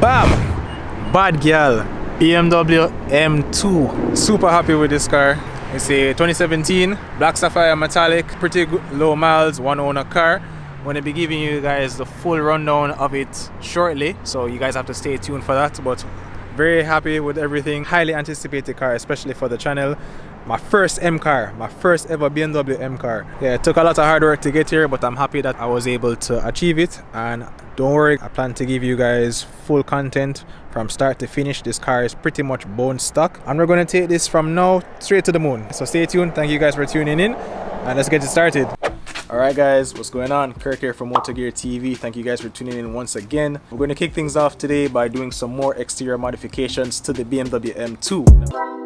Bam! Bad girl. BMW M2. Super happy with this car. It's a 2017 black sapphire metallic, pretty good, low miles, one owner car. I'm going to be giving you guys the full rundown of it shortly, so you guys have to stay tuned for that. But very happy with everything. Highly anticipated car, especially for the channel. My first M car, my first ever BMW M car. Yeah, it took a lot of hard work to get here, but I'm happy that I was able to achieve it. And don't worry, I plan to give you guys full content from start to finish. This car is pretty much bone stock, and we're going to take this from now straight to the moon. So stay tuned. Thank you guys for tuning in, and let's get it started. Alright guys, what's going on? Kirk here from MotoGear TV. Thank you guys for tuning in once again. We're going to kick things off today by doing some more exterior modifications to the BMW M2.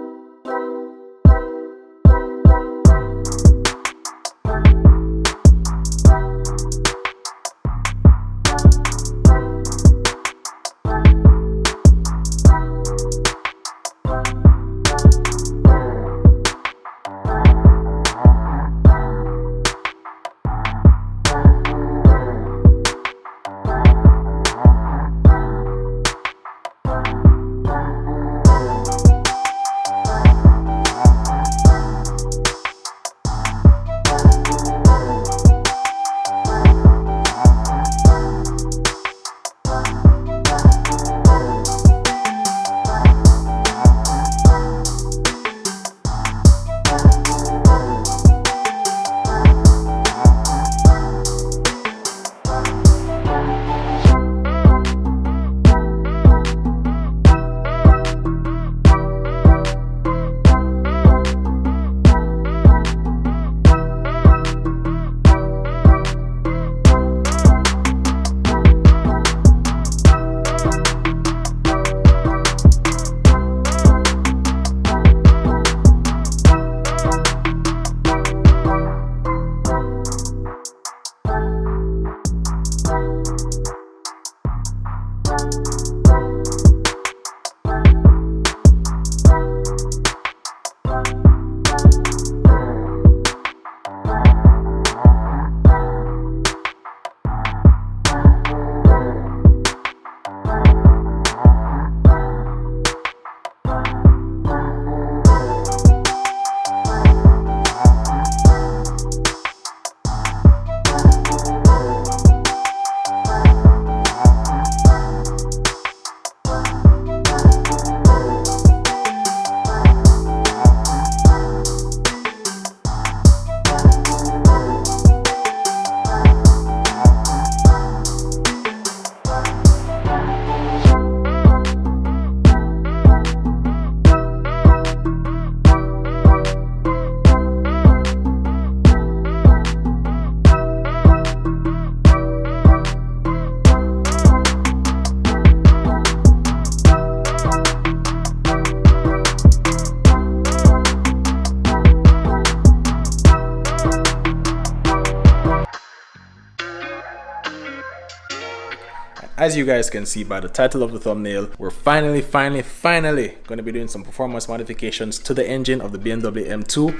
As you guys can see by the title of the thumbnail, we're finally going to be doing some performance modifications to the engine of the BMW M2.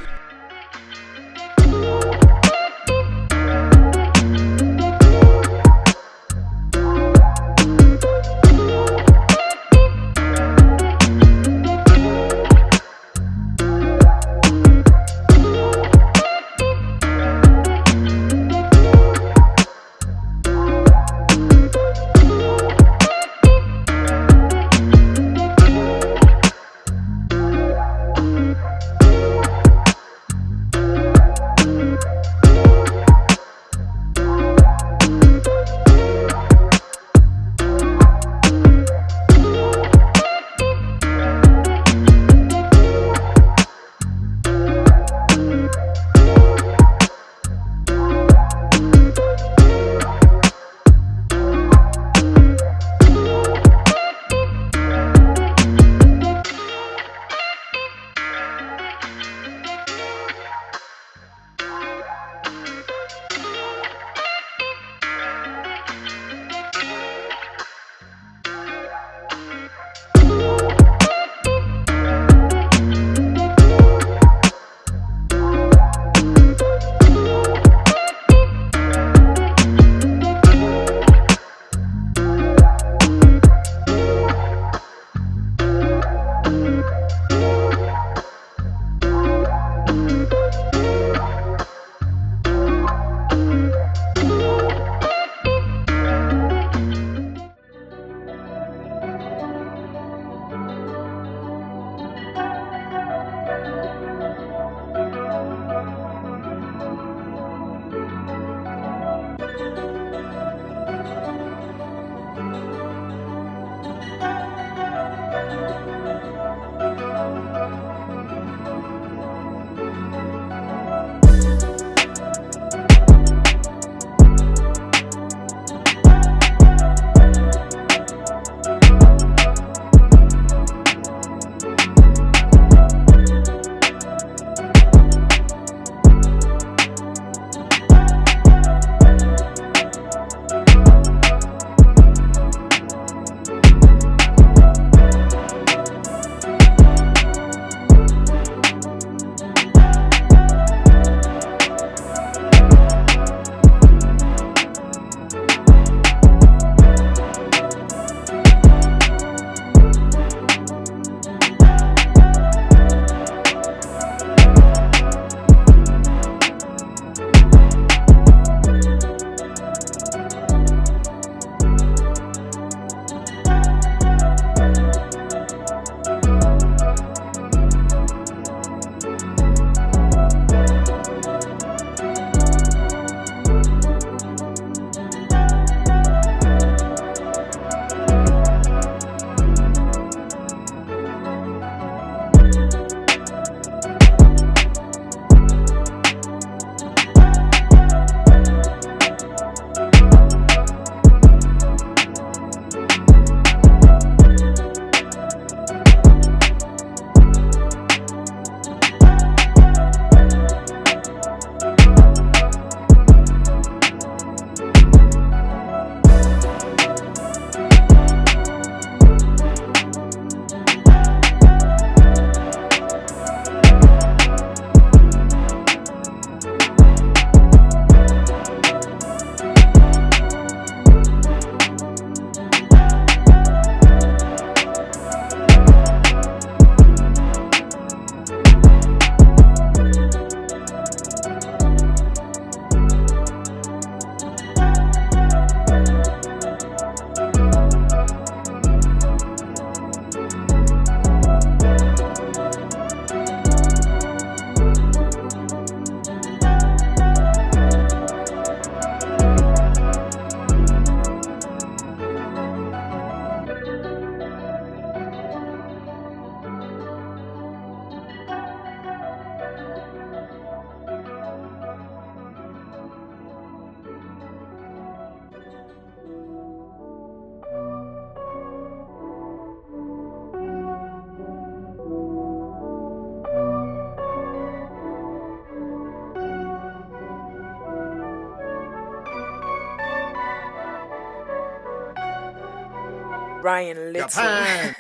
Ryan Little. Japan.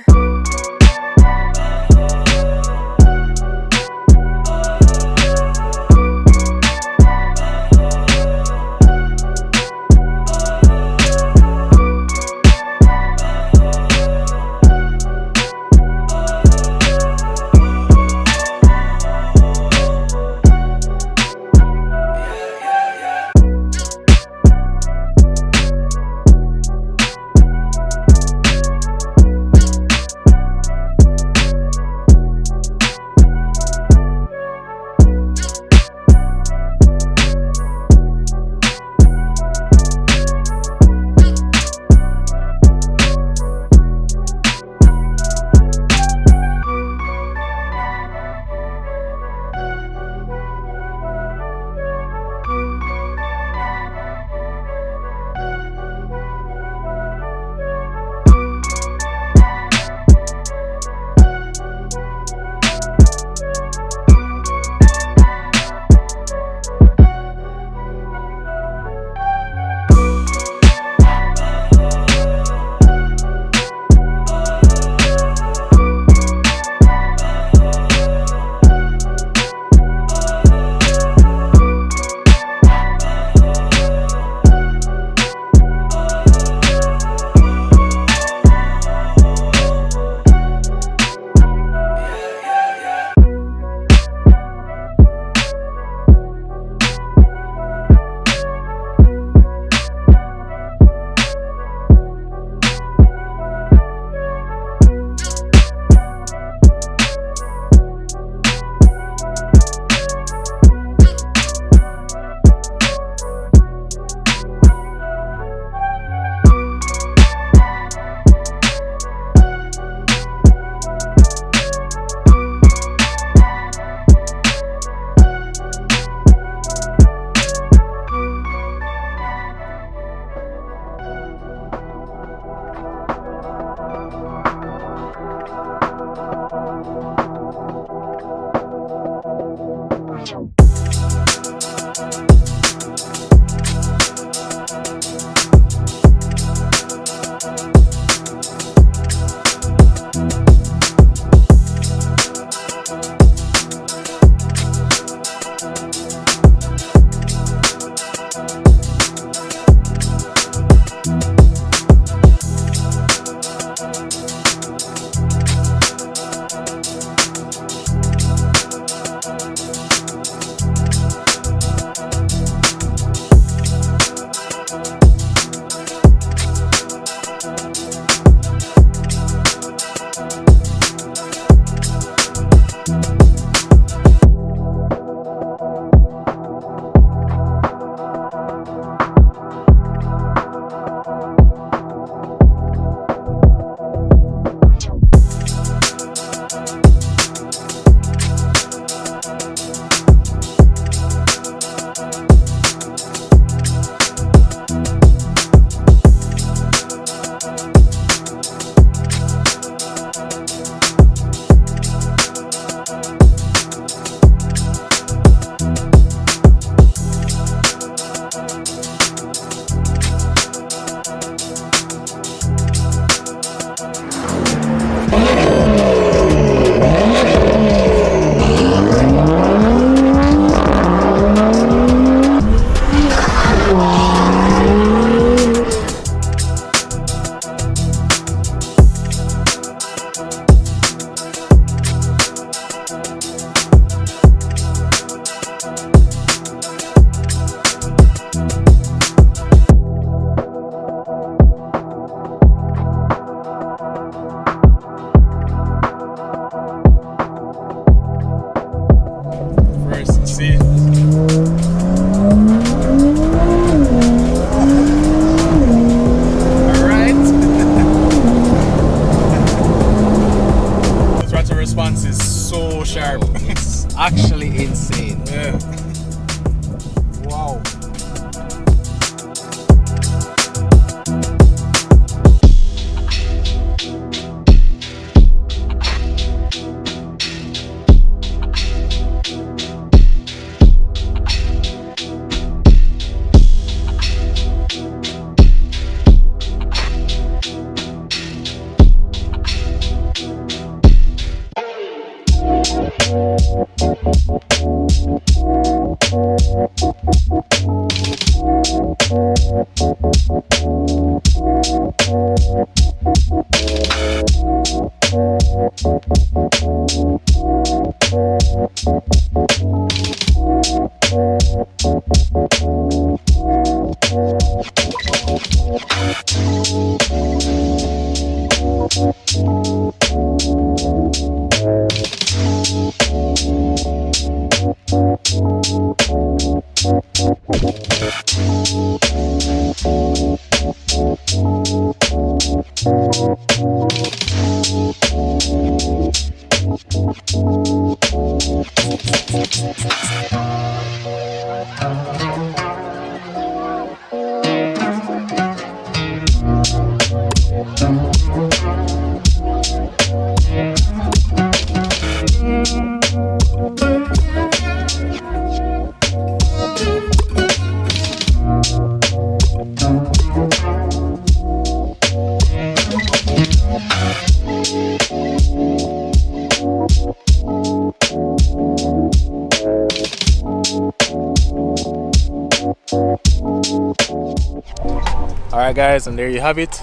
Alright guys, and there you have it.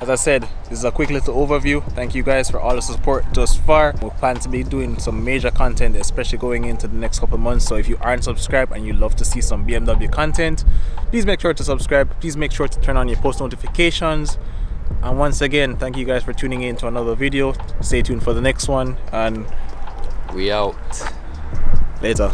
As I said, this is a quick little overview. Thank you guys for all the support thus far. We plan to be doing some major content, especially going into the next couple of months. So if you aren't subscribed and you love to see some BMW content, please make sure to subscribe. Please make sure to turn on your post notifications. And once again, thank you guys for tuning in to another video. Stay tuned for the next one, and we out. Later.